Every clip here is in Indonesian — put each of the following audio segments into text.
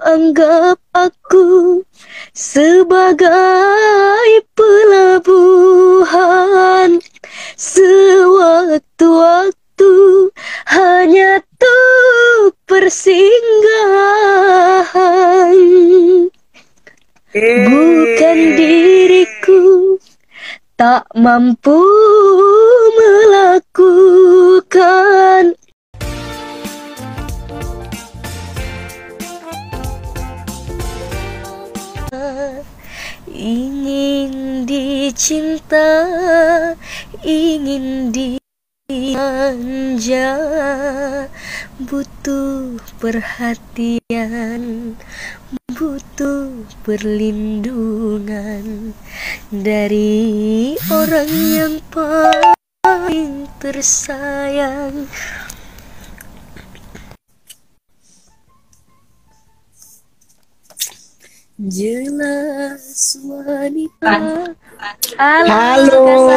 anggap aku sebagai pelabuhan sewaktu-waktu, hanya tuh persinggahan. Bukan diriku tak mampu melakukan. Ingin dicinta, ingin dimanja, butuh perhatian, butuh perlindungan dari orang yang paling tersayang. Jelas wanita. Halo.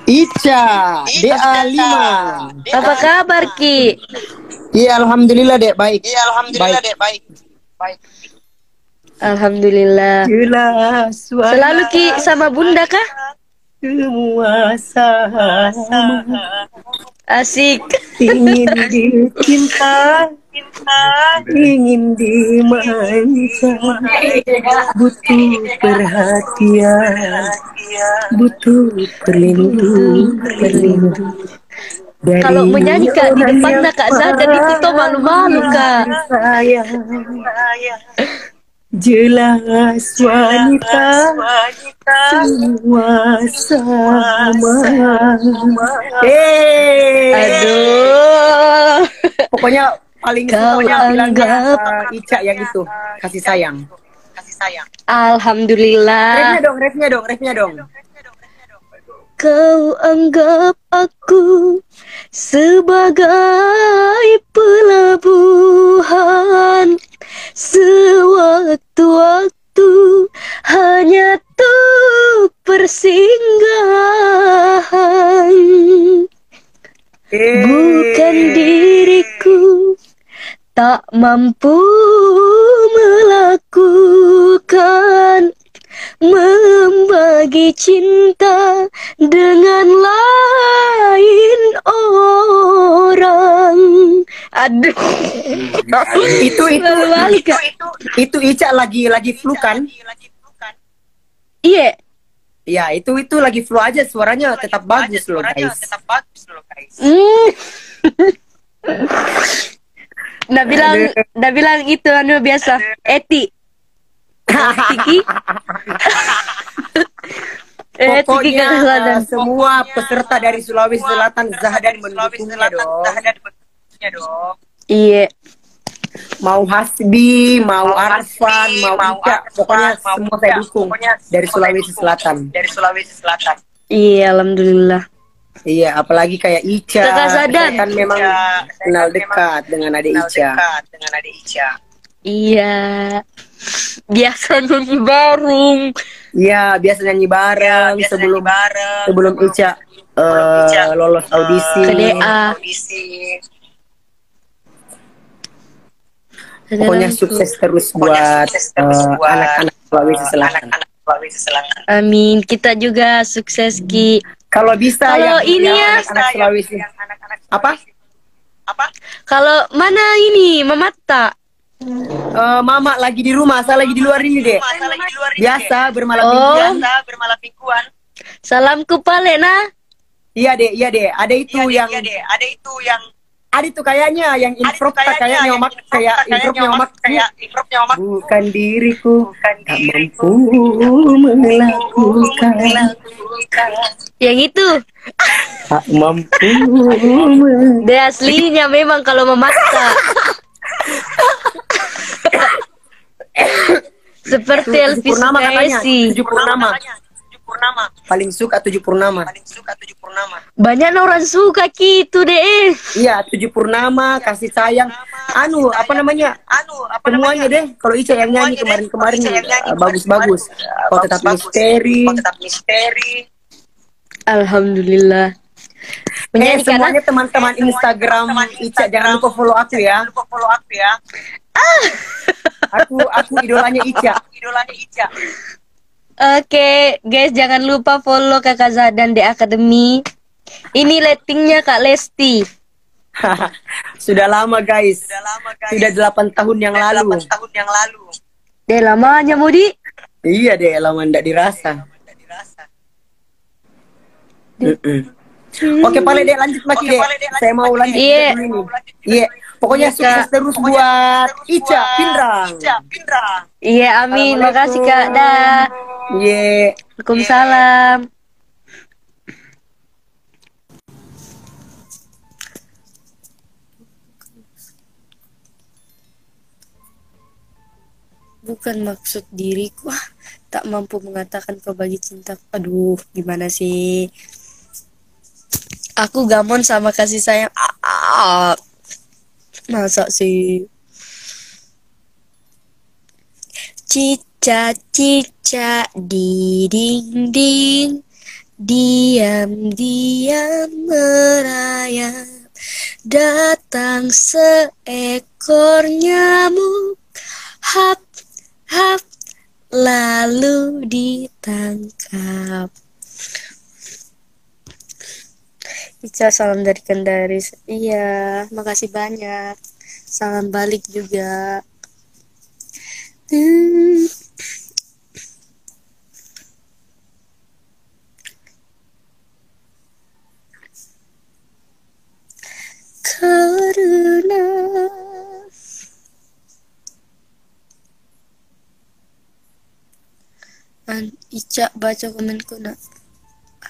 Ica, DA5. Apa kabar, Ki? Iya, alhamdulillah, Dek, baik. Alhamdulillah. Jelas wanita. Selalu Ki sama Bunda kah? Semua sama. Asik. Ingin dicinta, ingin dimanja, butuh perhatian, butuh perlindungan. Kalau menyanyi Kak di depan Kak Zadan itu tuh malu-malu Kak. Jelas wanita, semua sama. Aduh. Pokoknya paling Kau suka bilangnya anggap Ica yang itu, kasih sayang. Alhamdulillah. Refnya dong. Kau anggap aku sebagai pelabuhan sewaktu-waktu, hanya tuh persinggahan. Bukan diriku tak mampu melakukan, membagi cinta dengan lain orang. Aduh. Itu Ica lagi flu kan? Iya. Ya, itu lagi flu aja, suaranya tetap bagus loh, guys. Nggak bilang itu biasa. Eti. Pokoknya semua peserta dari Sulawesi Selatan Zahdan mendukungnya dong. Iya. Mau Hasbi, mau Arfan, mau Ica, pokoknya semua saya dukung dari Sulawesi Selatan. Iya, alhamdulillah. Iya, apalagi kayak Ica. Kakak Zadan kan memang kenal dekat dengan adik Ica. Iya. Biasa nyanyi bareng. Iya, biasa nyanyi bareng sebelum Ica lolos audisi ke DA. Pokoknya sukses terus buat anak-anak Sulawesi Selatan. Amin. Kita juga sukses Ki. Kalau bisa kalau yang ini ya anak-anak Sulawesi. Apa? Kalau mana ini Mamata? Mama lagi di rumah, saya lagi di luar ini deh. Biasa bermalam mingguan. Salam ke Palena. Iya deh. Ada itu yang ada itu kayaknya yang improv kayaknya omak kayak improvnya omak. Bukan diriku tak mampu melakukan. Yang itu Tak mampu. dia aslinya memang kalau memaksa. Seperti Elvis Sukaesi. 7 Purnama. Paling suka 7 Purnama. Banyak orang suka gitu deh. Iya, 7 Purnama, kasih sayang. Apa namanya? Semuanya deh. Kalau Ica yang nyanyi kemarin bagus-bagus. Kau tetap misteri. Alhamdulillah. Menyanyikan Semuanya teman-teman Instagram Ica, jangan lupa follow aku ya. Aku idolanya Ica. Oke, guys, jangan lupa follow Kakak Zadan di Academy. Ini ratingnya Kak Lesti. Sudah lama guys. Sudah 8 tahun yang lalu. Deh lamanya Mudi. Iya deh, lama ndak dirasa. Oke, Pale deh, lanjut lagi deh. Saya mau lanjut Iya. dulu ini. Iya, pokoknya Iya, sukses Kak. terus buat Ica Pindrang. Iya, amin. Makasih Kak. Dah. Iya. Waalaikumsalam. Bukan maksud diriku tak mampu mengatakan kau bagi cinta. Aduh, gimana sih? Aku gamon sama kasih sayang. Masa sih? Cica-cica di dinding, diam-diam merayap. Datang seekor nyamuk, hap hap, lalu ditangkap. Ica, salam dari Kendari. Iya, makasih banyak. Salam balik juga. Karena Ica baca komenku nak.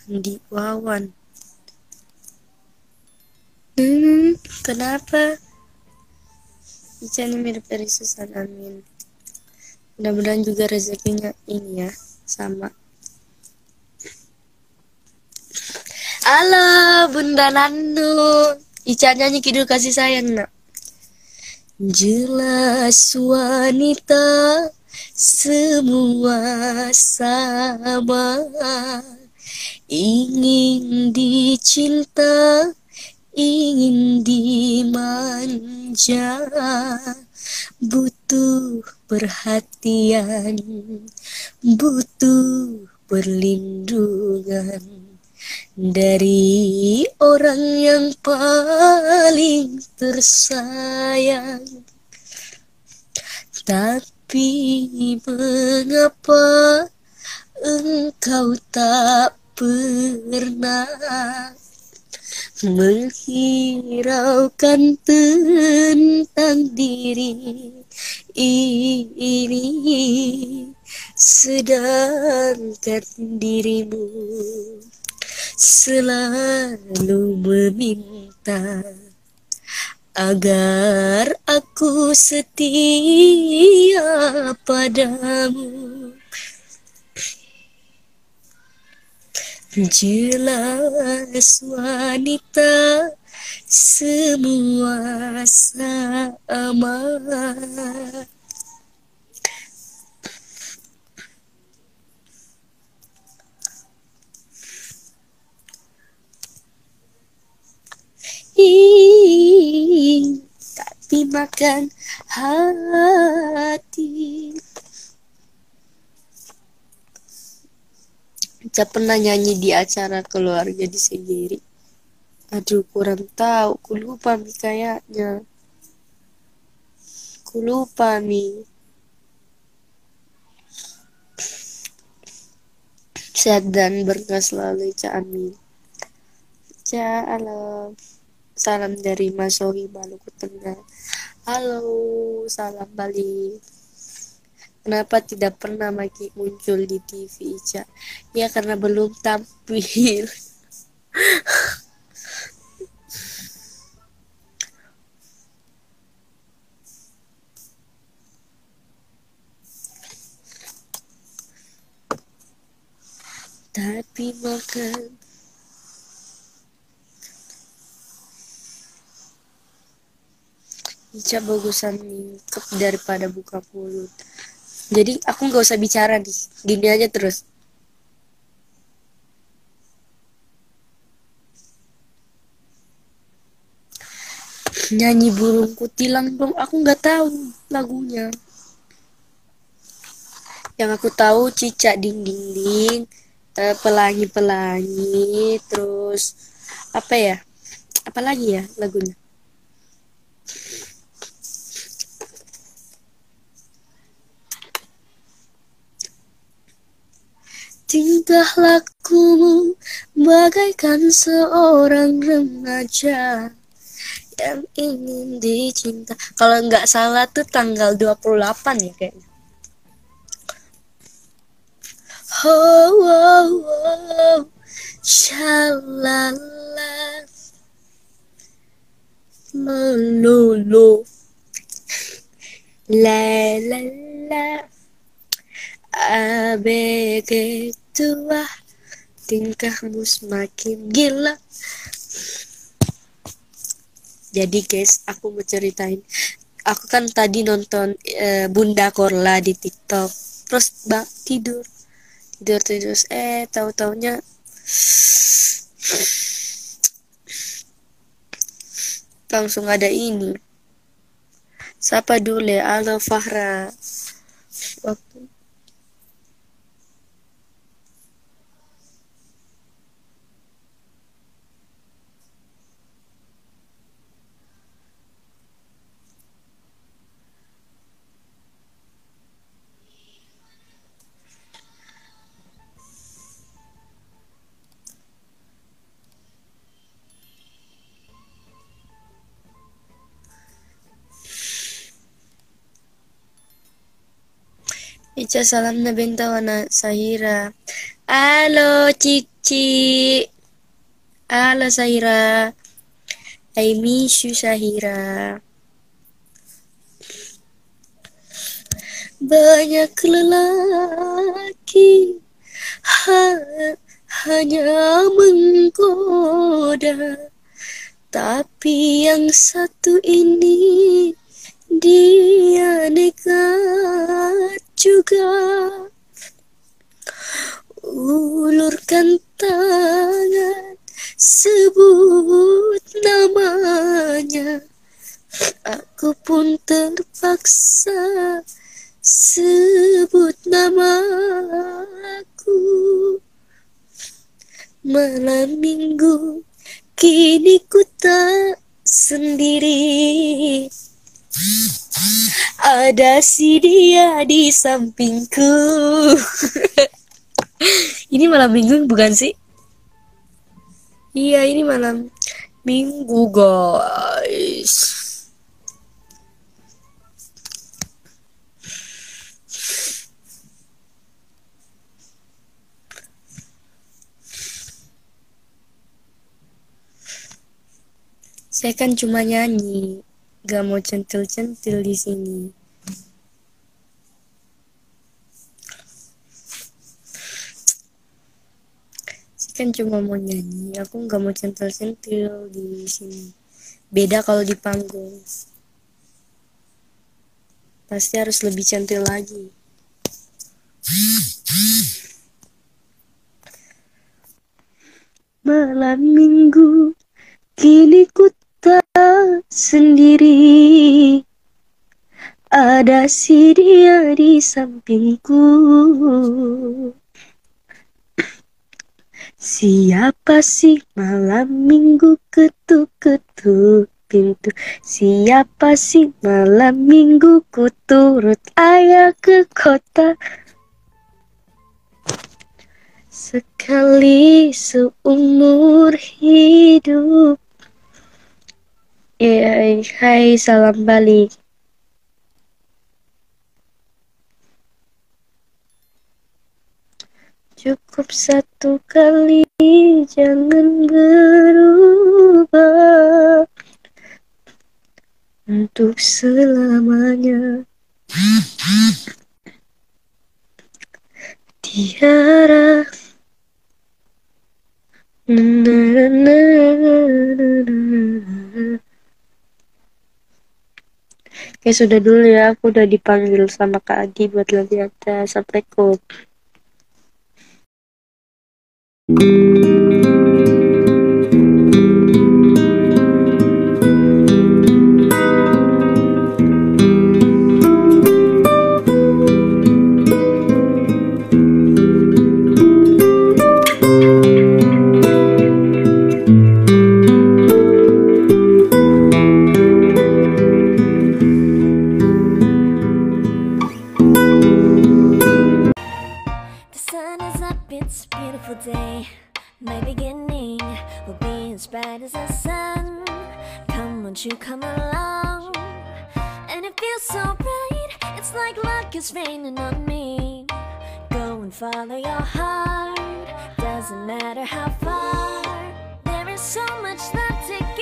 Andi Wawan. Kenapa? Ica ini mirip dari Susan, amin. Mudah-mudahan juga rezekinya ini ya, sama. Halo Bunda Nanu. Ica nyanyi kidul kasih sayang nak. Jelas wanita semua sama, ingin dicinta, ingin dimanja, butuh perhatian, butuh perlindungan dari orang yang paling tersayang. Tapi mengapa engkau tak pernah menghiraukan tentang diri ini, sedangkan dirimu selalu meminta agar aku setia padamu. Jelas wanita semua sama. Tapi makan hati. Ica pernah nyanyi di acara keluarga di Segiri. Aduh, kurang tahu, ku lupa mi kayaknya. Ku lupa mi. Sehat dan berkah selalu Ica, amin. Ica, halo. Salam dari Mas Sohi, Maluku Tengah. Halo, salam balik. Kenapa tidak pernah Maki muncul di TV, Ica? Ya karena belum tampil. Tapi makan Ica bagusan mingkep daripada buka mulut. Jadi aku nggak usah bicara nih, gini aja terus. Nyanyi burung kutilang dong, aku nggak tahu lagunya. Yang aku tahu cicak ding ding ding, pelangi pelangi, terus apa ya? Apa lagi ya lagunya? Tingkah lakumu bagaikan seorang remaja yang ingin dicinta. Kalau nggak salah tuh tanggal 28 ya kayaknya. Oh, oh, oh, shalala, melulu, la la la, abg tua, tingkahmu semakin gila. Jadi guys, aku mau ceritain. Aku kan tadi nonton Bunda Korla di TikTok. Terus tidur. Terus tahu-taunya langsung ada ini. Siapa dulu ya? Halo Fahra. Waktu Ica salam na bentawana Sahira. Halo Cici. Halo Sahira. I miss you Sahira. Banyak lelaki hanya menggoda, tapi yang satu ini dia nekat juga. Ulurkan tangan, sebut namanya. Aku pun terpaksa sebut namaku. Malam minggu kini ku tak sendiri, ada si dia di sampingku. Ini malam minggu bukan sih? Iya, ini malam minggu guys. Saya kan cuma nyanyi, gak mau centil-centil di sini. Saya kan cuma mau nyanyi, aku gak mau centil-centil di sini. Beda kalau di panggung, pasti harus lebih centil lagi. Malam minggu kini ku tak sendiri, ada si dia di sampingku. Siapa sih malam minggu ketuk-ketuk pintu? Siapa sih malam minggu ku turut ayah ke kota? Sekali seumur hidup. Hai, salam balik. Cukup satu kali, jangan berubah untuk selamanya. Tiara. Oke, sudah dulu ya, aku udah dipanggil sama Kak Agi buat latihan. Assalamualaikum. beautiful day. My beginning will be as bright as the sun. Come, won't you come along? And it feels so bright, it's like luck is raining on me. Go and follow your heart, doesn't matter how far. There is so much left to